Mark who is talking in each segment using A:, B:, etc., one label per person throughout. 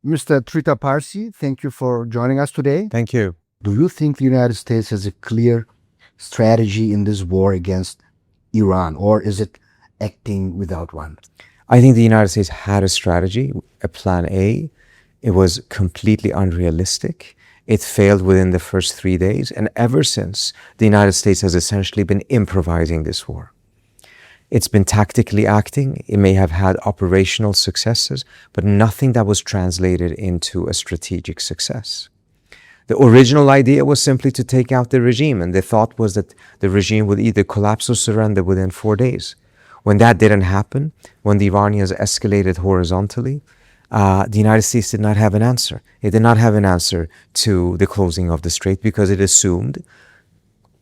A: Mr. Trita Parsi, thank you for joining us today.
B: Thank you.
A: Do you think the United States has a clear strategy in this war against Iran, or is it acting without one?
B: I think the United States had a strategy, a plan A. It was completely unrealistic. It failed within the first 3 days. And ever since, the United States has essentially been improvising this war. It's been tactically acting. It may have had operational successes, but nothing that was translated into a strategic success. The original idea was simply to take out the regime, and the thought was that the regime would either collapse or surrender within 4 days. When that didn't happen, when the Iranians escalated horizontally, the United States did not have an answer. It did not have an answer to the closing of the strait because it assumed,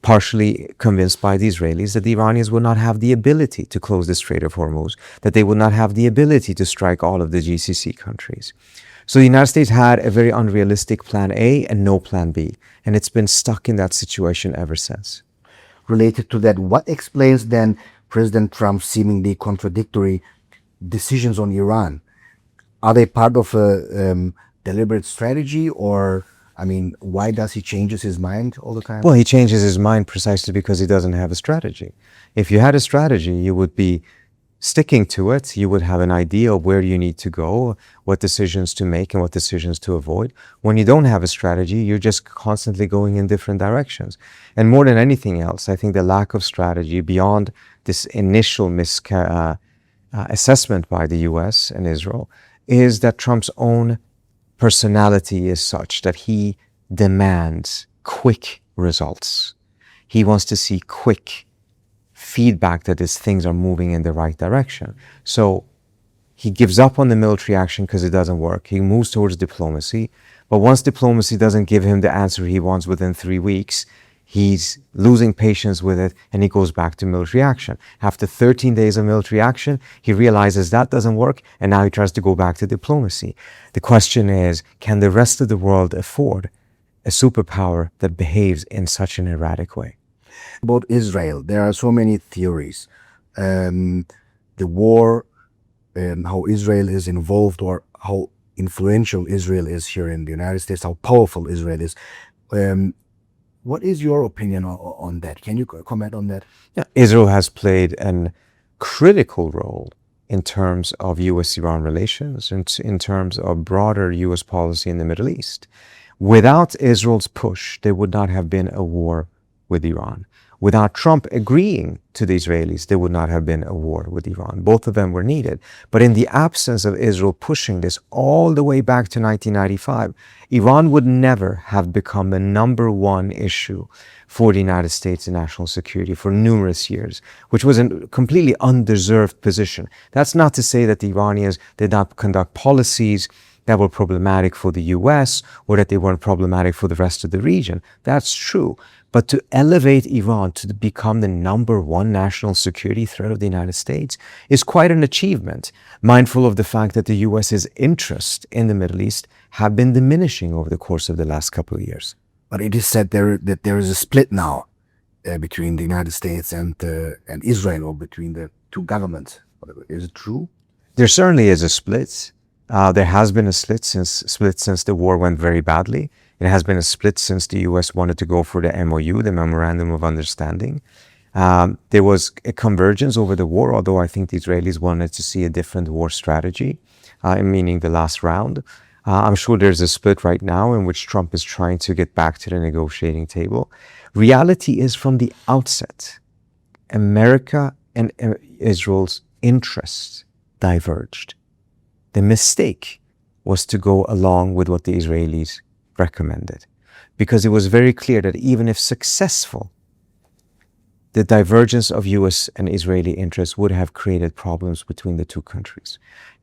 B: partially convinced by the Israelis, that the Iranians would not have the ability to close the Strait of Hormuz, that they would not have the ability to strike all of the GCC countries. So the United States had a very unrealistic plan A and no plan B, and it's been stuck in that situation ever since.
A: Related to that, what explains then President Trump's seemingly contradictory decisions on Iran? Are they part of a deliberate strategy, or why does he changes his mind all the time?
B: Well, he changes his mind precisely because he doesn't have a strategy. If you had a strategy, you would be sticking to it. You would have an idea of where you need to go, what decisions to make and what decisions to avoid. When you don't have a strategy, you're just constantly going in different directions. And more than anything else, I think the lack of strategy beyond this initial assessment by the US and Israel is that Trump's own personality is such that he demands quick results. He wants to see quick feedback that these things are moving in the right direction. So he gives up on the military action because it doesn't work. He moves towards diplomacy. But once diplomacy doesn't give him the answer he wants within 3 weeks, he's losing patience with it and he goes back to military action. After 13 days of military action, he realizes that doesn't work and now he tries to go back to diplomacy. The question is, can the rest of the world afford a superpower that behaves in such an erratic way?
A: About Israel, there are so many theories. The war, how Israel is involved, or how influential Israel is here in the United States, how powerful Israel is. What is your opinion on that? Can you comment on that?
B: Yeah, Israel has played a critical role in terms of US-Iran relations and in terms of broader US policy in the Middle East. Without Israel's push, there would not have been a war with Iran. Without Trump agreeing to the Israelis, there would not have been a war with Iran. Both of them were needed. But in the absence of Israel pushing this all the way back to 1995, Iran would never have become the #1 issue for the United States in national security for numerous years, which was a completely undeserved position. That's not to say that the Iranians did not conduct policies that were problematic for the US or that they weren't problematic for the rest of the region. That's true. But to elevate Iran to become the #1 national security threat of the United States is quite an achievement, mindful of the fact that the US's interest in the Middle East have been diminishing over the course of the last couple of years.
A: But it is said that there is a split now between the United States and Israel, or between the two governments. Is it true?
B: There certainly is a split. There has been a split since the war went very badly. It has been a split since the U.S. wanted to go for the MOU, the Memorandum of Understanding. There was a convergence over the war, although I think the Israelis wanted to see a different war strategy, meaning the last round. I'm sure there's a split right now in which Trump is trying to get back to the negotiating table. Reality is, from the outset, America and Israel's interests diverged. The mistake was to go along with what the Israelis recommended, because it was very clear that even if successful, the divergence of US and Israeli interests would have created problems between the two countries.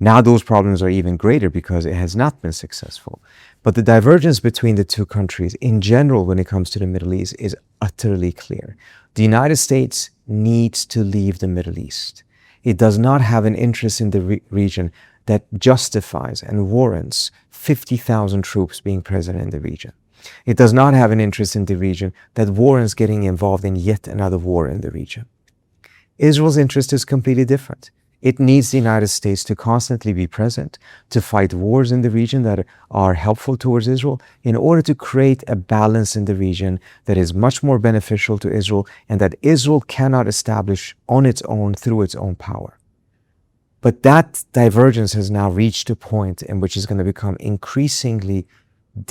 B: Now those problems are even greater because it has not been successful. But the divergence between the two countries in general when it comes to the Middle East is utterly clear. The United States needs to leave the Middle East. It does not have an interest in the region that justifies and warrants 50,000 troops being present in the region. It does not have an interest in the region that warrants getting involved in yet another war in the region. Israel's interest is completely different. It needs the United States to constantly be present, to fight wars in the region that are helpful towards Israel, in order to create a balance in the region that is much more beneficial to Israel and that Israel cannot establish on its own through its own power. But that divergence has now reached a point in which it's going to become increasingly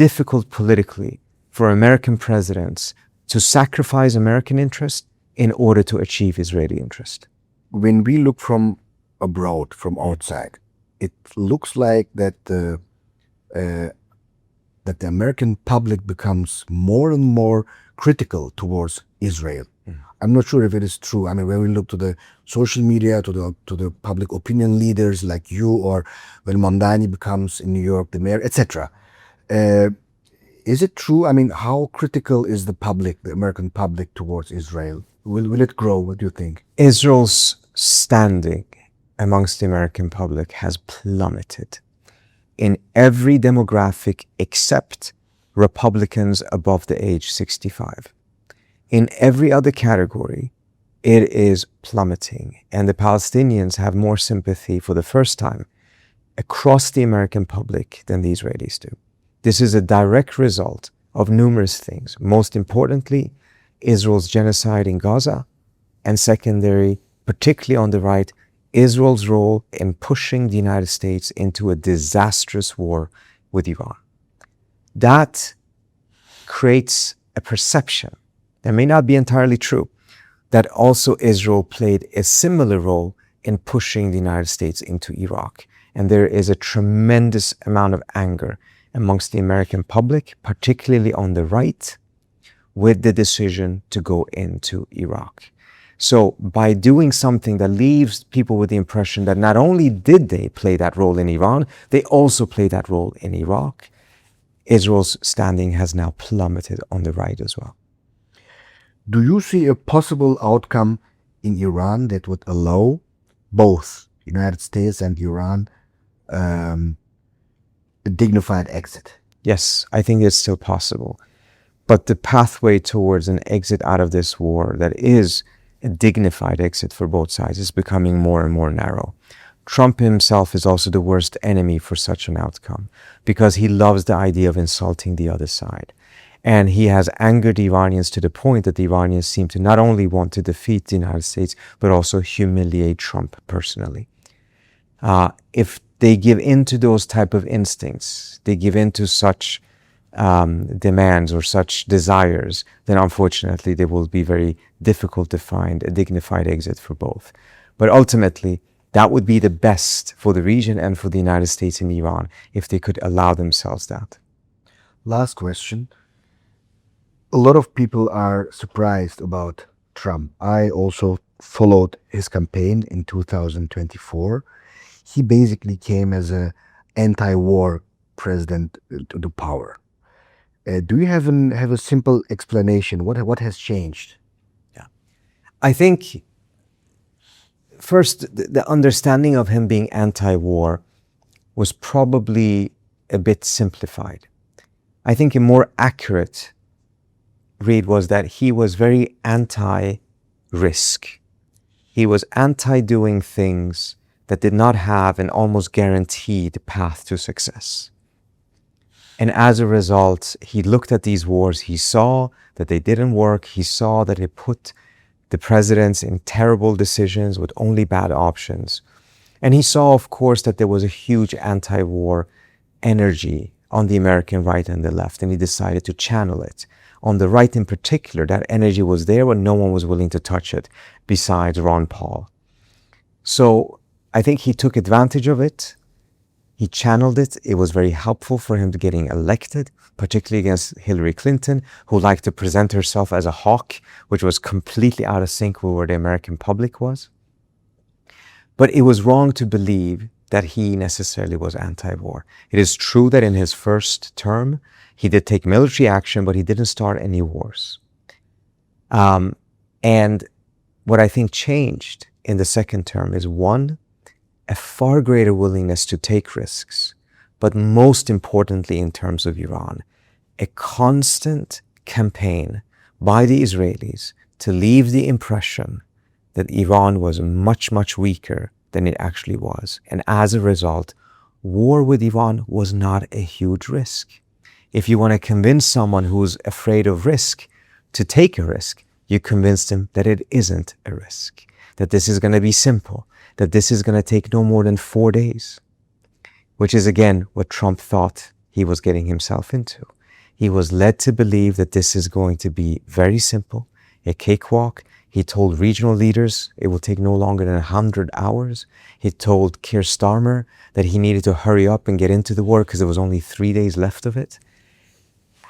B: difficult politically for American presidents to sacrifice American interest in order to achieve Israeli interest.
A: When we look from abroad, from outside, it looks like that the American public becomes more and more critical towards Israel. I'm not sure if it is true. I mean, when we look to the social media, to the public opinion leaders like you, or when Mondani becomes in New York the mayor, etc. Is it true? I mean, how critical is the public, the American public, towards Israel? Will it grow? What do you think?
B: Israel's standing amongst the American public has plummeted in every demographic except Republicans above the age 65. In every other category, it is plummeting, and the Palestinians have more sympathy for the first time across the American public than the Israelis do. This is a direct result of numerous things. Most importantly, Israel's genocide in Gaza, and secondary, particularly on the right, Israel's role in pushing the United States into a disastrous war with Iran. That creates a perception that may not be entirely true, that also Israel played a similar role in pushing the United States into Iraq. And there is a tremendous amount of anger amongst the American public, particularly on the right, with the decision to go into Iraq. So by doing something that leaves people with the impression that not only did they play that role in Iran, they also played that role in Iraq, Israel's standing has now plummeted on the right as well.
A: Do you see a possible outcome in Iran that would allow both United States and Iran a dignified exit?
B: Yes, I think it's still possible. But the pathway towards an exit out of this war that is a dignified exit for both sides is becoming more and more narrow. Trump himself is also the worst enemy for such an outcome because he loves the idea of insulting the other side. And he has angered the Iranians to the point that the Iranians seem to not only want to defeat the United States, but also humiliate Trump personally. If they give in to those type of instincts, they give in to such demands or such desires, then unfortunately they will be very difficult to find a dignified exit for both. But ultimately, that would be the best for the region and for the United States and Iran if they could allow themselves that.
A: Last question. A lot of people are surprised about Trump. I also followed his campaign in 2024. He basically came as an anti-war president to the power. Do you have a simple explanation? What has changed?
B: Yeah, I think first the understanding of him being anti-war was probably a bit simplified. I think a more accurate read was that he was very anti-risk. He was anti-doing things that did not have an almost guaranteed path to success. And as a result, he looked at these wars, he saw that they didn't work, he saw that it put the presidents in terrible decisions with only bad options. And he saw, of course, that there was a huge anti-war energy on the American right and the left, and he decided to channel it. On the right in particular, that energy was there, but no one was willing to touch it besides Ron Paul. So I think he took advantage of it. He channeled it. It was very helpful for him to getting elected, particularly against Hillary Clinton, who liked to present herself as a hawk, which was completely out of sync with where the American public was. But it was wrong to believe that he necessarily was anti-war. It is true that in his first term, he did take military action, but he didn't start any wars. And what I think changed in the second term is, one, a far greater willingness to take risks, but most importantly in terms of Iran, a constant campaign by the Israelis to leave the impression that Iran was much, much weaker than it actually was. And as a result, war with Iran was not a huge risk. If you want to convince someone who's afraid of risk to take a risk, you convince them that it isn't a risk, that this is going to be simple, that this is going to take no more than 4 days, which is again what Trump thought he was getting himself into. He was led to believe that this is going to be very simple, a cakewalk. He told regional leaders it will take no longer than 100 hours. He told Keir Starmer that he needed to hurry up and get into the war because there was only 3 days left of it.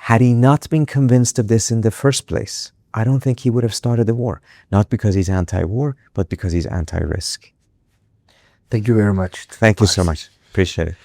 B: Had he not been convinced of this in the first place, I don't think he would have started the war. Not because he's anti-war, but because he's anti-risk.
A: Thank you very much.
B: Thank you so much. Appreciate it.